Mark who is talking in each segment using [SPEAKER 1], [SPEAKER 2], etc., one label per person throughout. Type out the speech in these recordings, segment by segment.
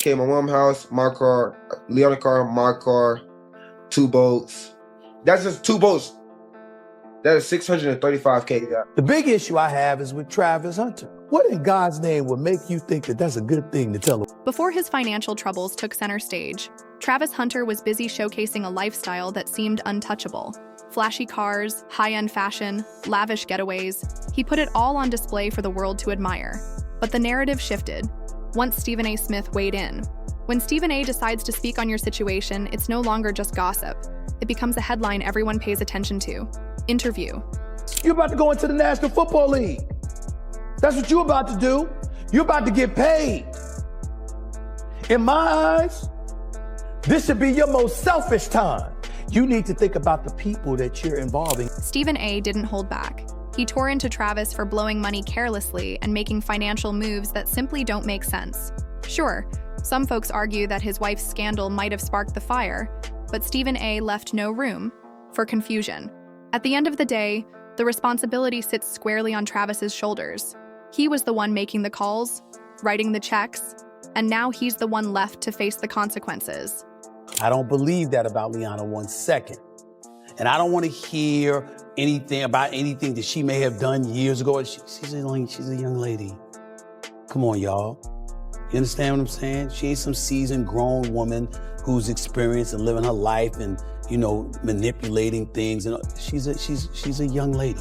[SPEAKER 1] came to my mom's house, my car, Leona car, my car, 2 boats. That's just 2 boats. That is $635K. Yeah.
[SPEAKER 2] The big issue I have is with Travis Hunter. What in God's name would make you think that that's a good thing to tell him?
[SPEAKER 3] Before his financial troubles took center stage, Travis Hunter was busy showcasing a lifestyle that seemed untouchable. Flashy cars, high-end fashion, lavish getaways. He put it all on display for the world to admire. But the narrative shifted once Stephen A. Smith weighed in. When Stephen A. decides to speak on your situation, it's no longer just gossip. It becomes a headline everyone pays attention to. Interview.
[SPEAKER 2] You're about to go into the National Football League. That's what you're about to do. You're about to get paid. In my eyes, this should be your most selfish time. You need to think about the people that you're involving.
[SPEAKER 3] Stephen A. didn't hold back. He tore into Travis for blowing money carelessly and making financial moves that simply don't make sense. Sure, some folks argue that his wife's scandal might have sparked the fire, but Stephen A. left no room for confusion. At the end of the day, the responsibility sits squarely on Travis's shoulders. He was the one making the calls, writing the checks, and now he's the one left to face the consequences.
[SPEAKER 2] I don't believe that about Leona 1 second. And I don't want to hear anything about anything that she may have done years ago. She's a young lady. Come on, y'all. You understand what I'm saying? She ain't some seasoned grown woman who's experienced and living her life and, manipulating things. And she's a young lady.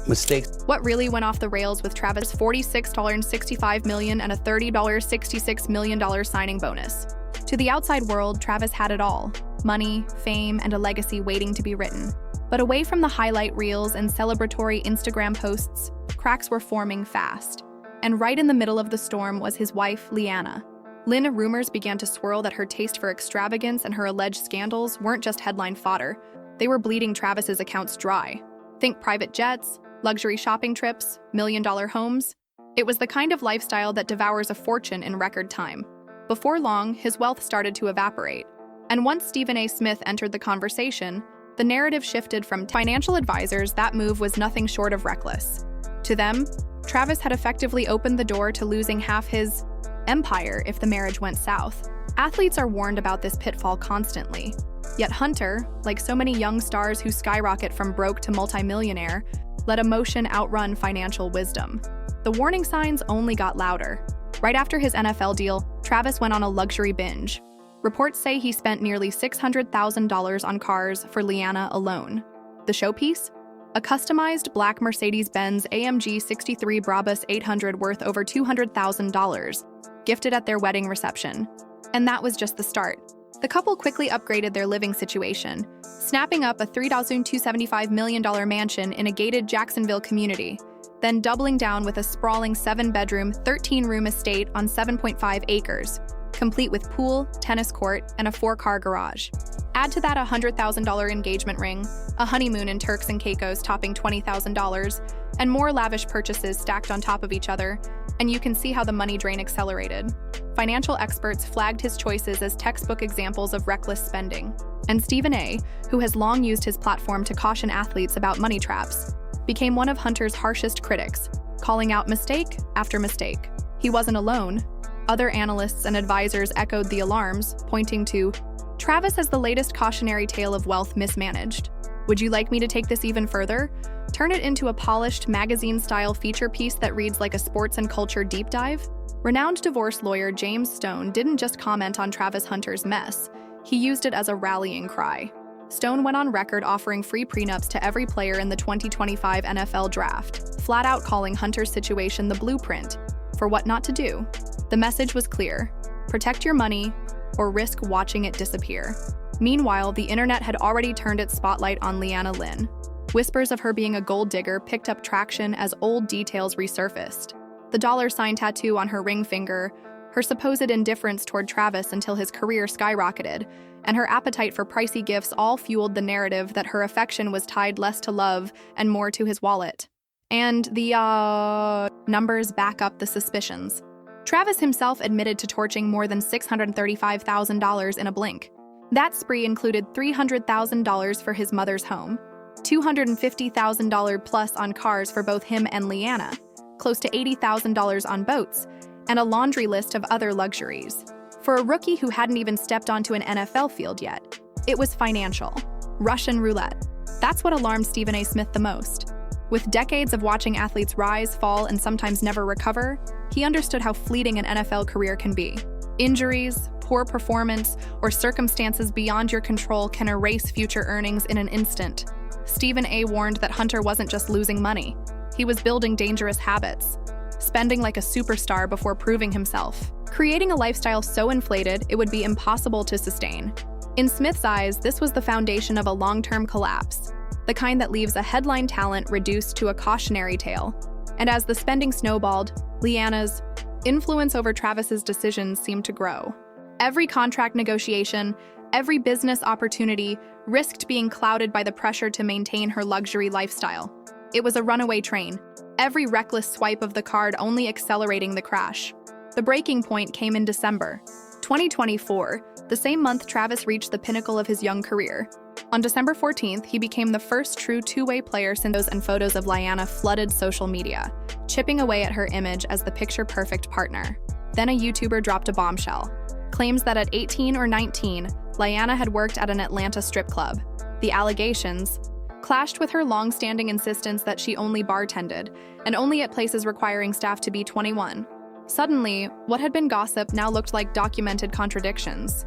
[SPEAKER 2] Mistakes.
[SPEAKER 3] What really went off the rails with Travis' $46.65 million and a $30.66 million signing bonus. To the outside world, Travis had it all: money, fame, and a legacy waiting to be written. But away from the highlight reels and celebratory Instagram posts, cracks were forming fast. And right in the middle of the storm was his wife, Leanna. Rumors began to swirl that her taste for extravagance and her alleged scandals weren't just headline fodder. They were bleeding Travis's accounts dry. Think private jets, luxury shopping trips, million-dollar homes. It was the kind of lifestyle that devours a fortune in record time. Before long, his wealth started to evaporate. And once Stephen A. Smith entered the conversation, the narrative shifted from financial advisors. That move was nothing short of reckless. To them, Travis had effectively opened the door to losing half his empire if the marriage went south. Athletes are warned about this pitfall constantly. Yet Hunter, like so many young stars who skyrocket from broke to multimillionaire, let emotion outrun financial wisdom. The warning signs only got louder. Right after his NFL deal, Travis went on a luxury binge. Reports say he spent nearly $600,000 on cars for Leanna alone. The showpiece? A customized black Mercedes-Benz AMG 63 Brabus 800 worth over $200,000, gifted at their wedding reception. And that was just the start. The couple quickly upgraded their living situation, snapping up a $3.275 million mansion in a gated Jacksonville community, then doubling down with a sprawling 7-bedroom, 13-room estate on 7.5 acres, complete with pool, tennis court, and a 4-car garage. Add to that a $100,000 engagement ring, a honeymoon in Turks and Caicos topping $20,000, and more lavish purchases stacked on top of each other, and you can see how the money drain accelerated. Financial experts flagged his choices as textbook examples of reckless spending. And Stephen A., who has long used his platform to caution athletes about money traps, became one of Hunter's harshest critics, calling out mistake after mistake. He wasn't alone. Other analysts and advisors echoed the alarms, pointing to Travis as the latest cautionary tale of wealth mismanaged. Would you like me to take this even further? Turn it into a polished, magazine-style feature piece that reads like a sports and culture deep dive? Renowned divorce lawyer James Stone didn't just comment on Travis Hunter's mess, he used it as a rallying cry. Stone went on record offering free prenups to every player in the 2025 NFL Draft, flat out calling Hunter's situation the blueprint for what not to do. The message was clear: protect your money or risk watching it disappear. Meanwhile, the internet had already turned its spotlight on Leanna Lynn. Whispers of her being a gold digger picked up traction as old details resurfaced. The $sign tattoo on her ring finger, her supposed indifference toward Travis until his career skyrocketed, and her appetite for pricey gifts all fueled the narrative that her affection was tied less to love and more to his wallet. And the numbers back up the suspicions. Travis himself admitted to torching more than $635,000 in a blink. That spree included $300,000 for his mother's home, $250,000 plus on cars for both him and Leanna, close to $80,000 on boats, and a laundry list of other luxuries. For a rookie who hadn't even stepped onto an NFL field yet, it was financial. Russian roulette. That's what alarmed Stephen A. Smith the most. With decades of watching athletes rise, fall, and sometimes never recover, he understood how fleeting an NFL career can be. Injuries, poor performance, or circumstances beyond your control can erase future earnings in an instant. Stephen A. warned that Hunter wasn't just losing money. He was building dangerous habits, spending like a superstar before proving himself, creating a lifestyle so inflated it would be impossible to sustain. In Smith's eyes, this was the foundation of a long-term collapse, the kind that leaves a headline talent reduced to a cautionary tale. And as the spending snowballed, Leanna's influence over Travis's decisions seemed to grow. Every contract negotiation, every business opportunity risked being clouded by the pressure to maintain her luxury lifestyle. It was a runaway train, every reckless swipe of the card only accelerating the crash. The breaking point came in December 2024, the same month Travis reached the pinnacle of his young career. On December 14th, he became the first true two-way player since those and photos of Liana flooded social media, chipping away at her image as the picture-perfect partner. Then a YouTuber dropped a bombshell. Claims that at 18 or 19, Liana had worked at an Atlanta strip club. The allegations clashed with her long-standing insistence that she only bartended, and only at places requiring staff to be 21. Suddenly, what had been gossip now looked like documented contradictions.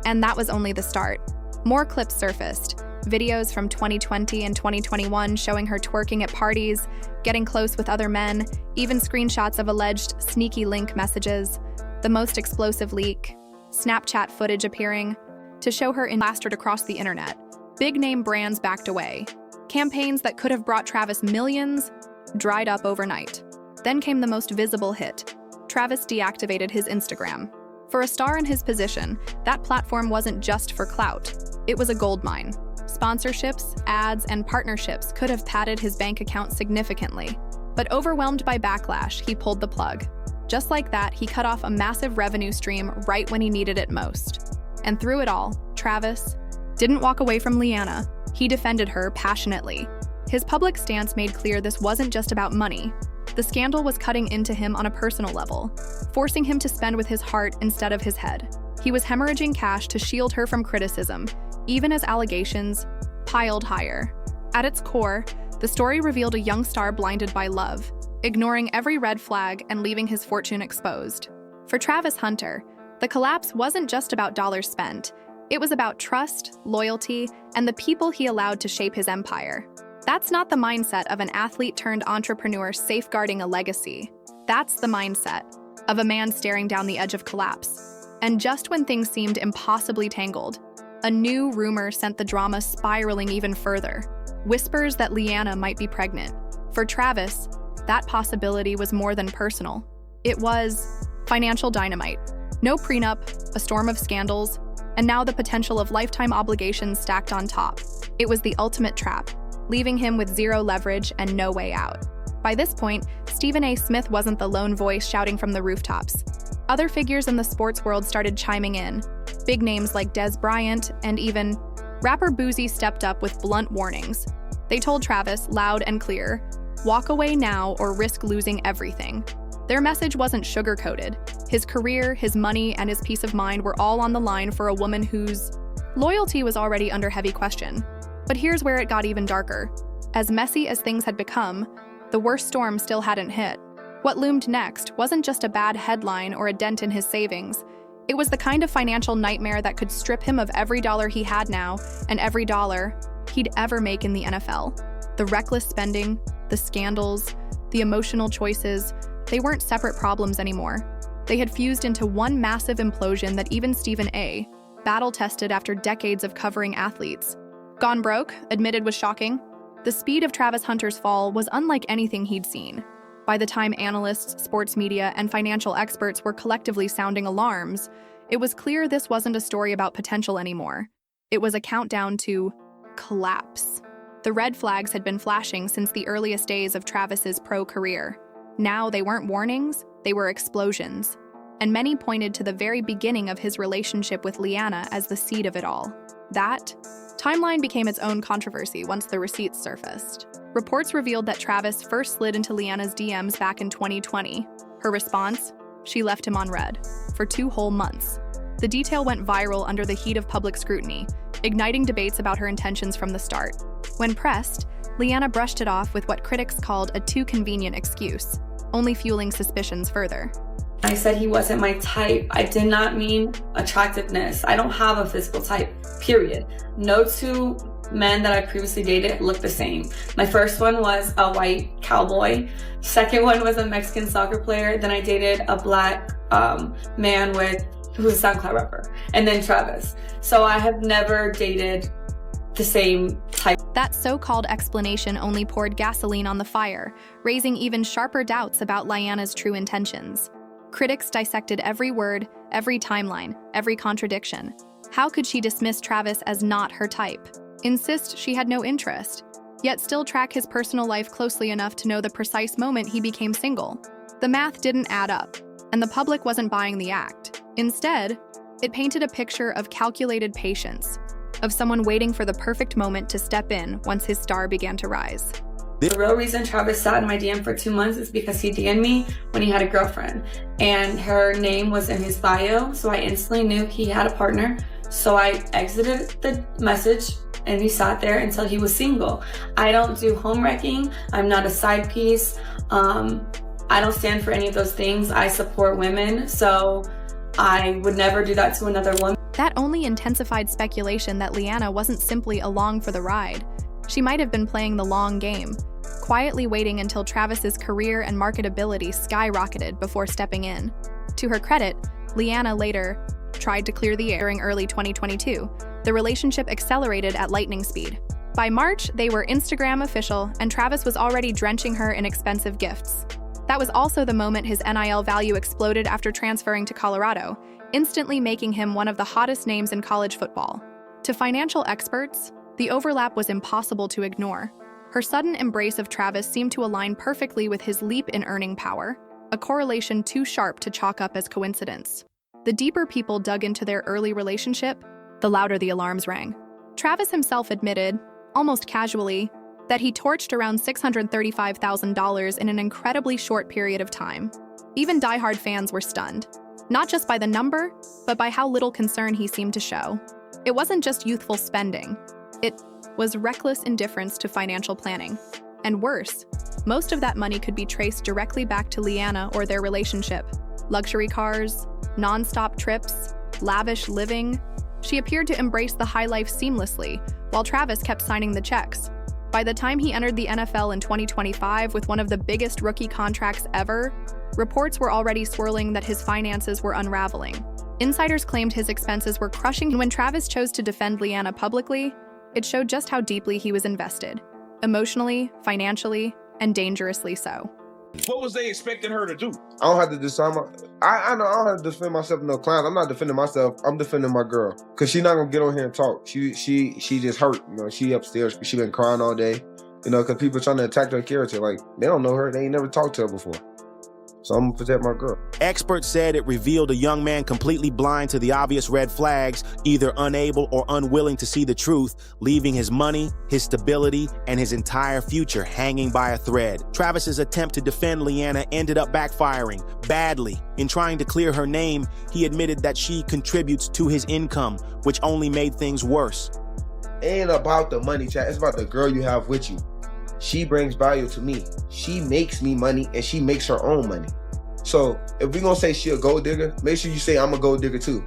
[SPEAKER 3] And that was only the start. More clips surfaced, videos from 2020 and 2021 showing her twerking at parties, getting close with other men, even screenshots of alleged sneaky link messages. The most explosive leak, Snapchat footage appearing to show her plastered across the internet. Big-name brands backed away. Campaigns that could have brought Travis millions dried up overnight. Then came the most visible hit. Travis deactivated his Instagram. For a star in his position, that platform wasn't just for clout. It was a goldmine. Sponsorships, ads, and partnerships could have padded his bank account significantly. But overwhelmed by backlash, he pulled the plug. Just like that, he cut off a massive revenue stream right when he needed it most. And through it all, Travis didn't walk away from Liana. He defended her passionately. His public stance made clear this wasn't just about money. The scandal was cutting into him on a personal level, forcing him to spend with his heart instead of his head. He was hemorrhaging cash to shield her from criticism, even as allegations piled higher. At its core, the story revealed a young star blinded by love, ignoring every red flag and leaving his fortune exposed. For Travis Hunter, the collapse wasn't just about dollars spent. It was about trust, loyalty, and the people he allowed to shape his empire. That's not the mindset of an athlete turned entrepreneur safeguarding a legacy. That's the mindset of a man staring down the edge of collapse. And just when things seemed impossibly tangled, a new rumor sent the drama spiraling even further. Whispers that Liana might be pregnant. For Travis, that possibility was more than personal. It was financial dynamite. No prenup, a storm of scandals, and now the potential of lifetime obligations stacked on top. It was the ultimate trap, leaving him with zero leverage and no way out. By this point, Stephen A. Smith wasn't the lone voice shouting from the rooftops. Other figures in the sports world started chiming in. Big names like Des Bryant and even rapper Boozy stepped up with blunt warnings. They told Travis, loud and clear, walk away now or risk losing everything. Their message wasn't sugar-coated. His career, his money, and his peace of mind were all on the line for a woman whose loyalty was already under heavy question. But here's where it got even darker. As messy as things had become, the worst storm still hadn't hit. What loomed next wasn't just a bad headline or a dent in his savings. It was the kind of financial nightmare that could strip him of every dollar he had now and every dollar he'd ever make in the NFL. The reckless spending, the scandals, the emotional choices, they weren't separate problems anymore. They had fused into one massive implosion that even Stephen A. battle-tested after decades of covering athletes. Gone broke, admitted was shocking. The speed of Travis Hunter's fall was unlike anything he'd seen. By the time analysts, sports media, and financial experts were collectively sounding alarms, it was clear this wasn't a story about potential anymore. It was a countdown to collapse. The red flags had been flashing since the earliest days of Travis's pro career. Now they weren't warnings, they were explosions. And many pointed to the very beginning of his relationship with Liana as the seed of it all. That timeline became its own controversy once the receipts surfaced. Reports revealed that Travis first slid into Liana's DMs back in 2020. Her response? She left him on red for 2 whole months. The detail went viral under the heat of public scrutiny, igniting debates about her intentions from the start. When pressed, Leanna brushed it off with what critics called a too convenient excuse, only fueling suspicions further.
[SPEAKER 4] I said he wasn't my type. I did not mean attractiveness. I don't have a physical type, period. No two men that I previously dated look the same. My first one was a white cowboy. Second one was a Mexican soccer player. Then I dated a black man who's a SoundCloud rapper. And then Travis. So I have never dated the same type.
[SPEAKER 3] That so-called explanation only poured gasoline on the fire, raising even sharper doubts about Leanna's true intentions. Critics dissected every word, every timeline, every contradiction. How could she dismiss Travis as not her type? Insist she had no interest, yet still track his personal life closely enough to know the precise moment he became single? The math didn't add up, and the public wasn't buying the act. Instead, it painted a picture of calculated patience, of someone waiting for the perfect moment to step in once his star began to rise.
[SPEAKER 4] The real reason Travis sat in my DM for 2 months is because he DM'd me when he had a girlfriend, and her name was in his bio, so I instantly knew he had a partner. So I exited the message, and he sat there until he was single. I don't do home wrecking. I'm not a side piece. I don't stand for any of those things. I support women, so I would never do that to another woman.
[SPEAKER 3] That only intensified speculation that Leanna wasn't simply along for the ride. She might have been playing the long game, quietly waiting until Travis's career and marketability skyrocketed before stepping in. To her credit, Leanna later tried to clear the air. During early 2022, the relationship accelerated at lightning speed. By March, they were Instagram official, and Travis was already drenching her in expensive gifts. That was also the moment his NIL value exploded after transferring to Colorado, instantly making him one of the hottest names in college football. To financial experts, the overlap was impossible to ignore. Her sudden embrace of Travis seemed to align perfectly with his leap in earning power, a correlation too sharp to chalk up as coincidence. The deeper people dug into their early relationship, the louder the alarms rang. Travis himself admitted, almost casually, that he torched around $635,000 in an incredibly short period of time. Even diehard fans were stunned, not just by the number, but by how little concern he seemed to show. It wasn't just youthful spending. It was reckless indifference to financial planning. And worse, most of that money could be traced directly back to Leanna or their relationship. Luxury cars, non-stop trips, lavish living. She appeared to embrace the high life seamlessly, while Travis kept signing the checks. By the time he entered the NFL in 2025 with one of the biggest rookie contracts ever, reports were already swirling that his finances were unraveling. Insiders claimed his expenses were crushing. When Travis chose to defend Leanna publicly, it showed just how deeply he was invested, emotionally, financially, and dangerously so.
[SPEAKER 5] What was they expecting her to do?
[SPEAKER 1] I don't have to decide I know I don't have to defend myself with no clowns. I'm not defending myself. I'm defending my girl. Cause she's not gonna get on here and talk. She just hurt. You know, she upstairs. She been crying all day. You know, cause people trying to attack her character. Like, they don't know her. They ain't never talked to her before. So I'm gonna protect my girl.
[SPEAKER 6] Experts said it revealed a young man completely blind to the obvious red flags, either unable or unwilling to see the truth, leaving his money, his stability, and his entire future hanging by a thread. Travis's attempt to defend Leanna ended up backfiring badly. In trying to clear her name, he admitted that she contributes to his income, which only made things worse.
[SPEAKER 1] It ain't about the money, chat. It's about the girl you have with you. She brings value to me. She makes me money, and she makes her own money. So if we gonna say she a gold digger, make sure you say I'm a gold digger too.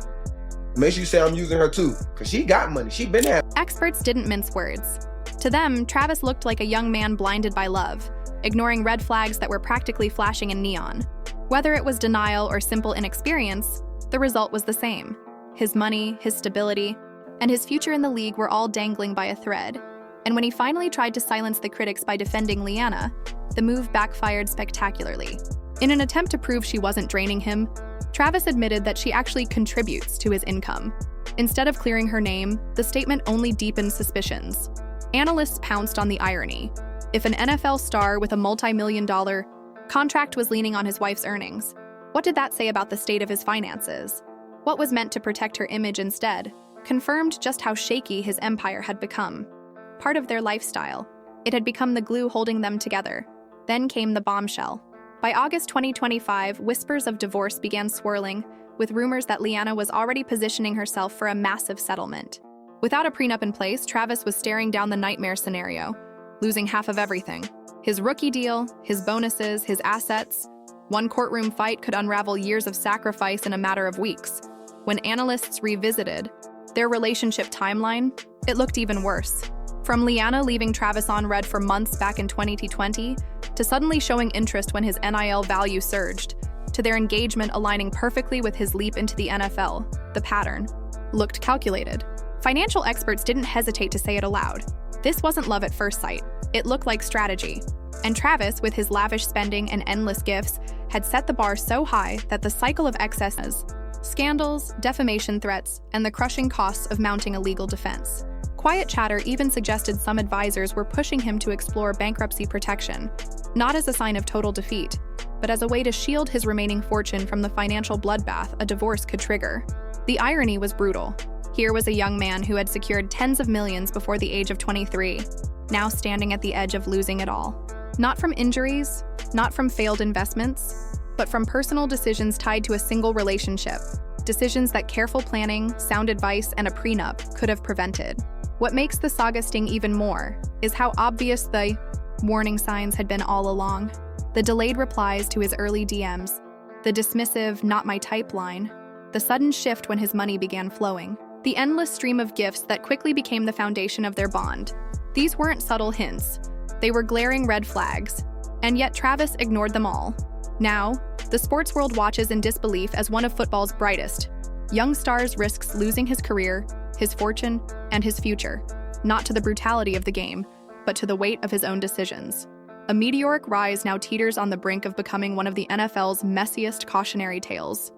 [SPEAKER 1] Make sure you say I'm using her too, because she got money. She been having.
[SPEAKER 3] Experts didn't mince words. To them, Travis looked like a young man blinded by love, ignoring red flags that were practically flashing in neon. Whether it was denial or simple inexperience, the result was the same. His money, his stability, and his future in the league were all dangling by a thread. And when he finally tried to silence the critics by defending Leanna, the move backfired spectacularly. In an attempt to prove she wasn't draining him, Travis admitted that she actually contributes to his income. Instead of clearing her name, the statement only deepened suspicions. Analysts pounced on the irony. If an NFL star with a multi-million-dollar contract was leaning on his wife's earnings, what did that say about the state of his finances? What was meant to protect her image instead confirmed just how shaky his empire had become. Part of their lifestyle, it had become the glue holding them together. Then came the bombshell. By August 2025, whispers of divorce began swirling, with rumors that Liana was already positioning herself for a massive settlement. Without a prenup in place, Travis was staring down the nightmare scenario, losing half of everything. His rookie deal, his bonuses, his assets. One courtroom fight could unravel years of sacrifice in a matter of weeks. When analysts revisited their relationship timeline, it looked even worse. From Liana leaving Travis on red for months back in 2020, to suddenly showing interest when his NIL value surged, to their engagement aligning perfectly with his leap into the NFL, the pattern looked calculated. Financial experts didn't hesitate to say it aloud. This wasn't love at first sight. It looked like strategy. And Travis, with his lavish spending and endless gifts, had set the bar so high that the cycle of excesses, scandals, defamation threats, and the crushing costs of mounting a legal defense. Quiet chatter even suggested some advisors were pushing him to explore bankruptcy protection, not as a sign of total defeat, but as a way to shield his remaining fortune from the financial bloodbath a divorce could trigger. The irony was brutal. Here was a young man who had secured tens of millions before the age of 23, now standing at the edge of losing it all. Not from injuries, not from failed investments, but from personal decisions tied to a single relationship. Decisions that careful planning, sound advice, and a prenup could have prevented. What makes the saga sting even more is how obvious the warning signs had been all along. The delayed replies to his early DMs, the dismissive, not my type line, the sudden shift when his money began flowing, the endless stream of gifts that quickly became the foundation of their bond. These weren't subtle hints. They were glaring red flags, and yet Travis ignored them all. Now, the sports world watches in disbelief as one of football's brightest young stars risks losing his career, his fortune, and his future, not to the brutality of the game, but to the weight of his own decisions. A meteoric rise now teeters on the brink of becoming one of the NFL's messiest cautionary tales.